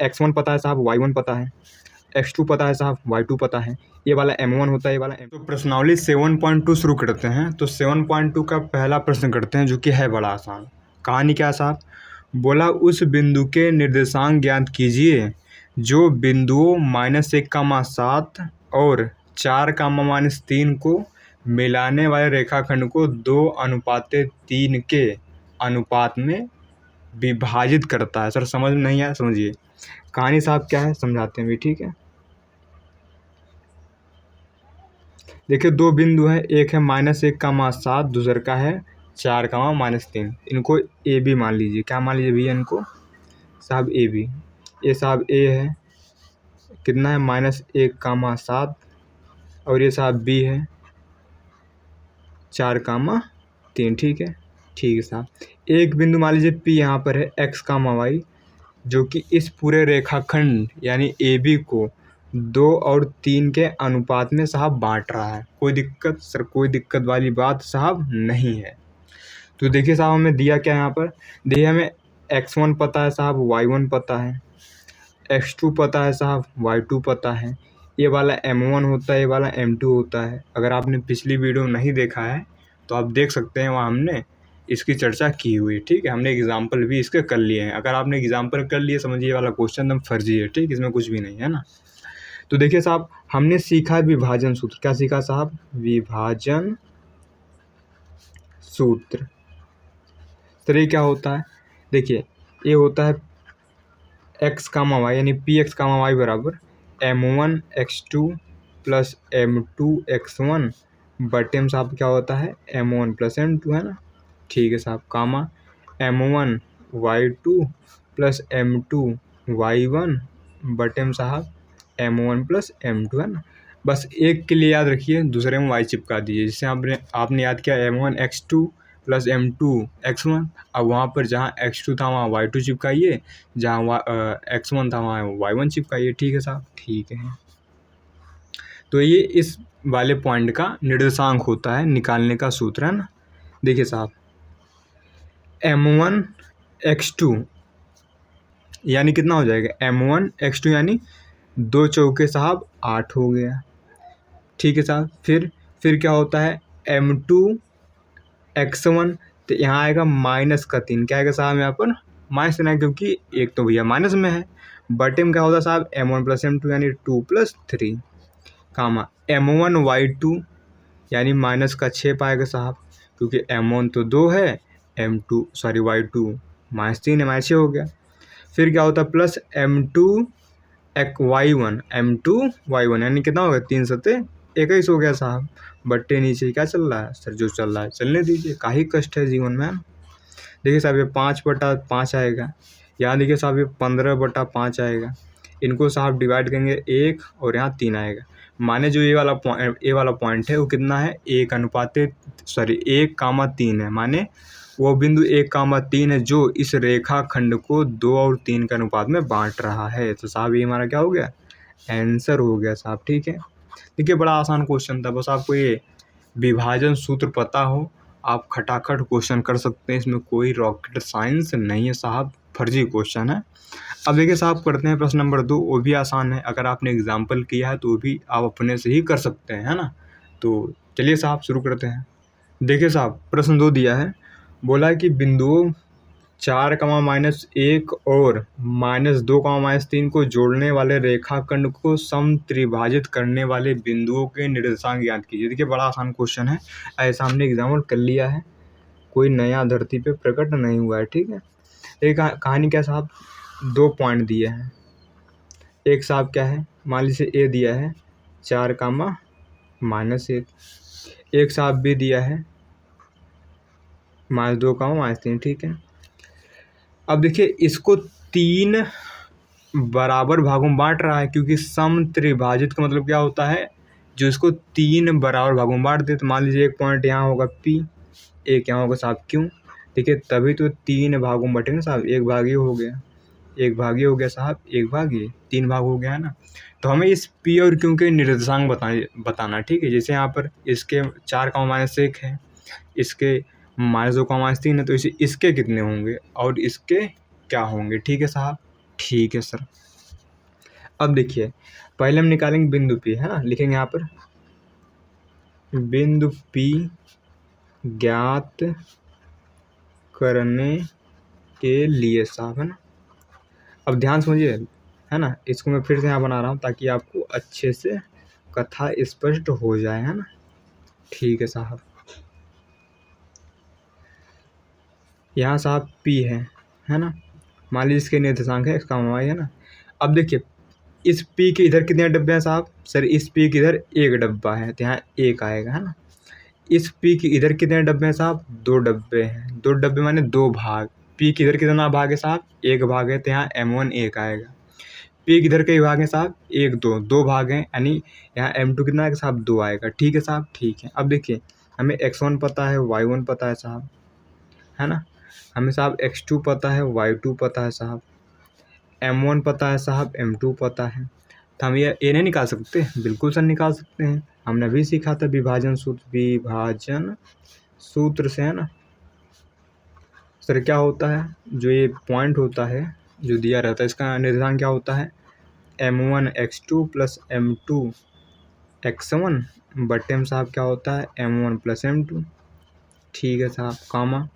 x1 पता है साहब, y1 पता है, x2 पता है साहब, y2 पता है, ये वाला m1 होता है, ये वाला तो प्रश्नावली 7.2 शुरू करते हैं। तो 7.2 का पहला प्रश्न करते हैं जो कि है बड़ा आसान। कहानी क्या है साहब? बोला उस बिंदु के निर्देशांक ज्ञात कीजिए जो बिंदुओं -1,7 और 4,-3 को मिलाने वाले रेखाखंड को 2:3 के अनुपात में विभाजित करता है। सर समझ में नहीं आया? समझिए कहानी साहब क्या है, समझाते हैं भी, ठीक है। देखिए दो बिंदु हैं, एक है -1,7, दूसरा का है 4,-3। इनको ए बी मान लीजिए। क्या मान लीजिए भैया इनको? साहब ए बी। ये साहब ए है, कितना है -1,7, और ये साहब बी है 4,3। ठीक है, ठीक है साहब। एक बिंदु मान लीजिए पी यहाँ पर है x, y, जो कि इस पूरे रेखाखंड यानी ए बी को 2 और 3 के अनुपात में साहब बांट रहा है। कोई दिक्कत? सर कोई दिक्कत वाली बात साहब नहीं है। तो देखिए साहब हमें दिया क्या है यहाँ पर? देखिए हमें x1 पता है साहब, y1 पता है, x2 पता है साहब, y2 पता है, ये वाला m1 होता है, ये वाला m2 होता है। अगर आपने पिछली वीडियो नहीं देखा है तो आप देख सकते हैं, वहाँ हमने इसकी चर्चा की हुई। ठीक है, हमने एग्जाम्पल भी इसके कर लिए हैं। अगर आपने एग्जाम्पल कर लिए, समझिए ये वाला क्वेश्चन एकदम फर्जी है। ठीक, इसमें कुछ भी नहीं है ना। तो देखिए साहब हमने सीखा विभाजन सूत्र। क्या सीखा साहब? विभाजन सूत्र। तो ये क्या होता है? देखिए ये होता है x, y यानी px, y बराबर m1 x2 plus m2 x1 बटे में साहब क्या होता है m1 प्लस m2, है ना। ठीक है साहब, कामा m1 y2 plus m2 y1 बटे में साहब m1 प्लस m2, है ना। बस एक के लिए याद रखिए, दूसरे में y चिपका दीजिए। जिससे आपने याद किया m1 x2 plus m2 x1। अब वहाँ पर जहाँ x2 था वहाँ y2 चिपकाइए, जहाँ x1 था वहाँ y1 चिपकाइए। ठीक है साहब, ठीक है। तो ये इस वाले पॉइंट का निर्देशांक होता है, निकालने का सूत्र, है ना। देखिए साहब m1 x2 यानी कितना हो जाएगा? m1 x2 यानी 2 चौके साहब 8 हो गया। ठीक है साहब, फिर क्या होता है m2 x1, तो यहाँ आएगा -3। क्या आएगा साहब? यहाँ पर माइनस देना है क्योंकि एक तो भैया माइनस में है। बटे में क्या होता है साहब? m1 प्लस m2 यानी 2 + 3, कामा m1 y2 यानी -6 पाएगा साहब, क्योंकि m1 तो 2 है, y2 -3 है, -6 हो गया। फिर क्या होता है प्लस m2 y1 यानी कितना हो गया? 3 × 21 हो गया साहब। बट्टे नीचे क्या चल रहा है? सर जो चल रहा है चलने दीजिए, काहे कष्ट है जीवन में। देखिए साहब ये 5/5 आएगा। यहाँ देखिए साहब ये 15/5 आएगा। इनको साहब डिवाइड करेंगे 1 और यहाँ 3 आएगा। माने जो ये वाला पॉइंट है वो कितना है? 1:3 है। माने वो बिंदु 1,3 है जो इस रेखाखंड को 2 और 3 के अनुपात में बांट रहा है। तो साहब ये हमारा क्या हो गया? आंसर हो गया साहब। ठीक है, देखिए बड़ा आसान क्वेश्चन था, बस आपको ये विभाजन सूत्र पता हो, आप खटाखट क्वेश्चन कर सकते हैं। इसमें कोई रॉकेट साइंस नहीं है साहब, फर्जी क्वेश्चन है। अब देखिए साहब करते हैं प्रश्न नंबर 2, वो भी आसान है। अगर आपने एग्जाम्पल किया है तो वो भी आप अपने से ही कर सकते हैं, है ना। तो चलिए साहब शुरू करते हैं। देखिए साहब प्रश्न 2 दिया है, बोला कि बिंदुओं 4,-1 और -2,-3 को जोड़ने वाले रेखाखंड को समत्रिभाजित करने वाले बिंदुओं के निर्देशांक ज्ञात कीजिए। देखिए बड़ा आसान क्वेश्चन है, ऐसा हमने एग्जाम्पल कर लिया है, कोई नया धरती पे प्रकट नहीं हुआ है। ठीक है, एक कहानी क्या साहब? 2 पॉइंट दिए हैं। एक साहब क्या है, मान लीजिए ए दिया है 4,-1, एक साहब बी दिया है -2,-3। ठीक है, अब देखिए इसको 3 बराबर भागों में बांट रहा है, क्योंकि समत्रिभाजित का मतलब क्या होता है? जो इसको 3 बराबर भागों में बांट दे। तो मान लीजिए एक पॉइंट यहाँ होगा P, एक यहाँ होगा साहब Q। देखिए तभी तो 3 भागों में बटेंगे साहब। 1 भाग हो गया, 1 भाग हो गया साहब, 1 भाग 3 भाग हो गया, है ना। तो हमें इस P और Q के निर्देशांक बताना। ठीक है, जैसे यहाँ पर इसके 4,-1 है, इसके -2,-3 है, तो इसके कितने होंगे और इसके क्या होंगे? ठीक है साहब, ठीक है सर। अब देखिए पहले हम निकालेंगे बिंदु P, है ना, लिखेंगे यहाँ पर बिंदु P ज्ञात करने के लिए साहब, है ना। अब ध्यान समझिए, है ना, इसको मैं फिर से यहाँ बना रहा हूँ ताकि आपको अच्छे से कथा स्पष्ट हो जाए, है ना। ठीक है साहब, यहाँ साहब P है ना, मान लीजिए इसके निर्देशांक है x, y, है ना। अब देखिए इस P के इधर कितने डब्बे हैं साहब, सर इस P के इधर एक डब्बा है तो यहाँ एक आएगा, है ना। इस P के इधर कितने डब्बे हैं साहब, दो डब्बे हैं, दो डब्बे माने दो भाग। P के इधर कितना भाग है साहब, एक भाग है तो यहाँ M1 एक आएगा। P के इधर कई भाग हैं साहब, एक दो भाग हैं, यानी यहाँ M2 कितना है साहब, दो आएगा। ठीक है साहब, ठीक है। अब देखिए हमें x1 पता है, y1 पता है साहब, है ना। हमें साहब x2 पता है, y2 पता है साहब, M1 पता है साहब, M2 पता है। तो हम ये नहीं निकाल सकते, बिल्कुल सर निकाल सकते हैं। हमने अभी सीखा था विभाजन सूत्र से, है ना। सर क्या होता है, जो ये पॉइंट होता है जो दिया रहता है इसका निर्धारण क्या होता है, M1 x2 plus M2 x1 बटे में साहब क्या होता है M1 प्लस M2। ठीक है साहब, कामा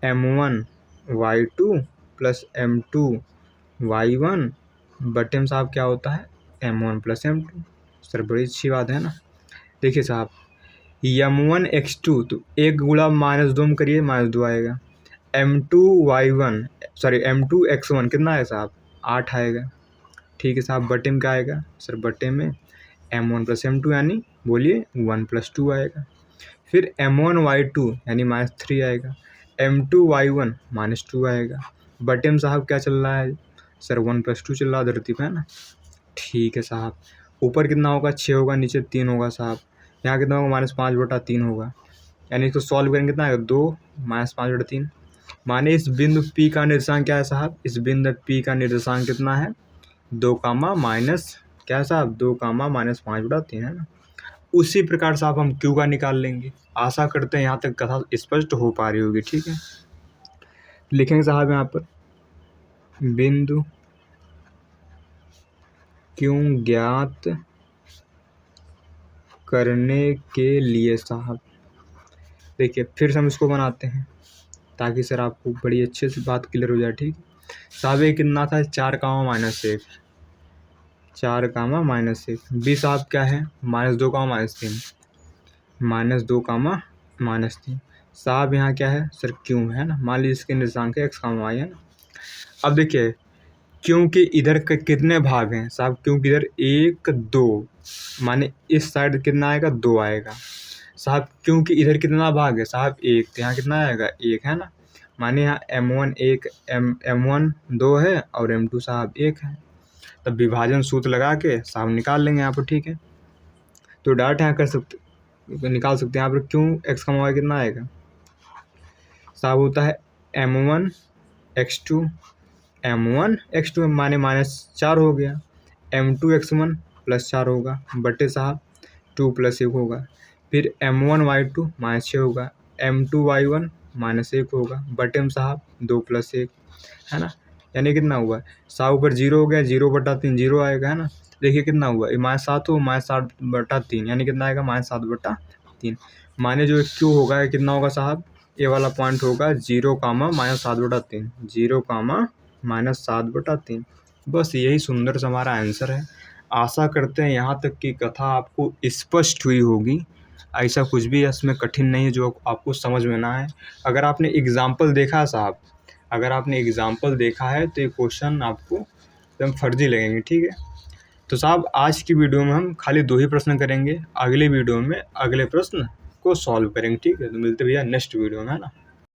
M1 y2 plus M2 y1 बटे में साहब क्या होता है M1 प्लस M2। सर बड़ी अच्छी बात है ना। देखिए साहब M1 x2 तो एक गुणा -2 में करिए -2 आएगा। M2 x1 कितना है साहब, 8 आएगा। ठीक है साहब, बटे में क्या आएगा सर, बटे में M1 प्लस M2 यानी बोलिए 1 प्लस 2 आएगा। फिर M1 y2 यानी -3 आएगा। M2 y1 -2 आएगा। बटे में साहब क्या चल रहा है सर, 1 प्लस 2 चल रहा है धरती पे, है ना। ठीक है साहब, ऊपर कितना होगा 6 होगा, नीचे 3 होगा साहब। यहाँ कितना होगा -5/3 होगा, यानी इसको सॉल्व करेंगे कितना आएगा 2 -5/3। माने इस बिंदु P का निर्देशांक क्या है साहब, इस बिंदु P का निर्देशांक कितना है 2 माइनस क्या साहब 2 -5/3, है ना। उसी प्रकार साहब हम Q का निकाल लेंगे। आशा करते हैं यहाँ तक कथा स्पष्ट हो पा रही होगी। ठीक है, लिखेंगे साहब यहाँ पर बिंदु Q ज्ञात करने के लिए साहब, देखिए फिर से हम इसको बनाते हैं ताकि सर आपको बड़ी अच्छे से बात क्लियर हो जाए। ठीक साहब, ये कितना था 4 -1 4 -1 बी साहब क्या है -2 -3 -2 -3 साहब यहाँ क्या है सर क्यों, है ना। मान लीजिए इसके निर्देशांक है x, y, है ना। अब देखिए क्योंकि इधर के कितने भाग हैं साहब, क्योंकि इधर 1 2 माने इस साइड कितना आएगा 2 आएगा साहब। क्योंकि इधर कितना भाग है साहब 1, तो यहाँ कितना आएगा 1, है ना। माने यहाँ M1 1 M1 2 है और M2 साहब 1 है। तब विभाजन सूत्र लगा के साहब निकाल लेंगे यहाँ पर। ठीक है, तो डायरेक्ट यहाँ कर सकते, निकाल सकते हैं यहाँ पर क्यों x, y कितना आएगा साहब, होता है M1 x2 माने -4 हो गया, M2 x1 +4 होगा बटे साहब 2 + 1 होगा। फिर M1 y2 -6 होगा, M2 y1 -1 होगा बटे में साहब 2 + 1, है ना। यानी कितना हुआ साहब, ऊपर 0 हो गया, 0/3 0 आएगा, है ना। देखिए कितना हुआ ये -7 हो -7/3 यानी कितना आएगा -7/3। माने जो क्यू होगा ये कितना होगा साहब, ये वाला पॉइंट होगा 0, -7/3 0, -7/3। बस यही सुंदर सा हमारा आंसर है। आशा करते हैं यहाँ तक की कथा आपको स्पष्ट हुई होगी। ऐसा कुछ भी इसमें कठिन नहीं है जो आपको समझ में ना आए। अगर आपने एग्जाम्पल देखा साहब, अगर आपने एग्जाम्पल देखा है तो ये क्वेश्चन आपको एकदम फर्जी लगेंगे। ठीक है, तो साहब आज की वीडियो में हम खाली 2 ही प्रश्न करेंगे, अगले वीडियो में अगले प्रश्न को सॉल्व करेंगे। ठीक है, तो मिलते भैया नेक्स्ट वीडियो में, है ना।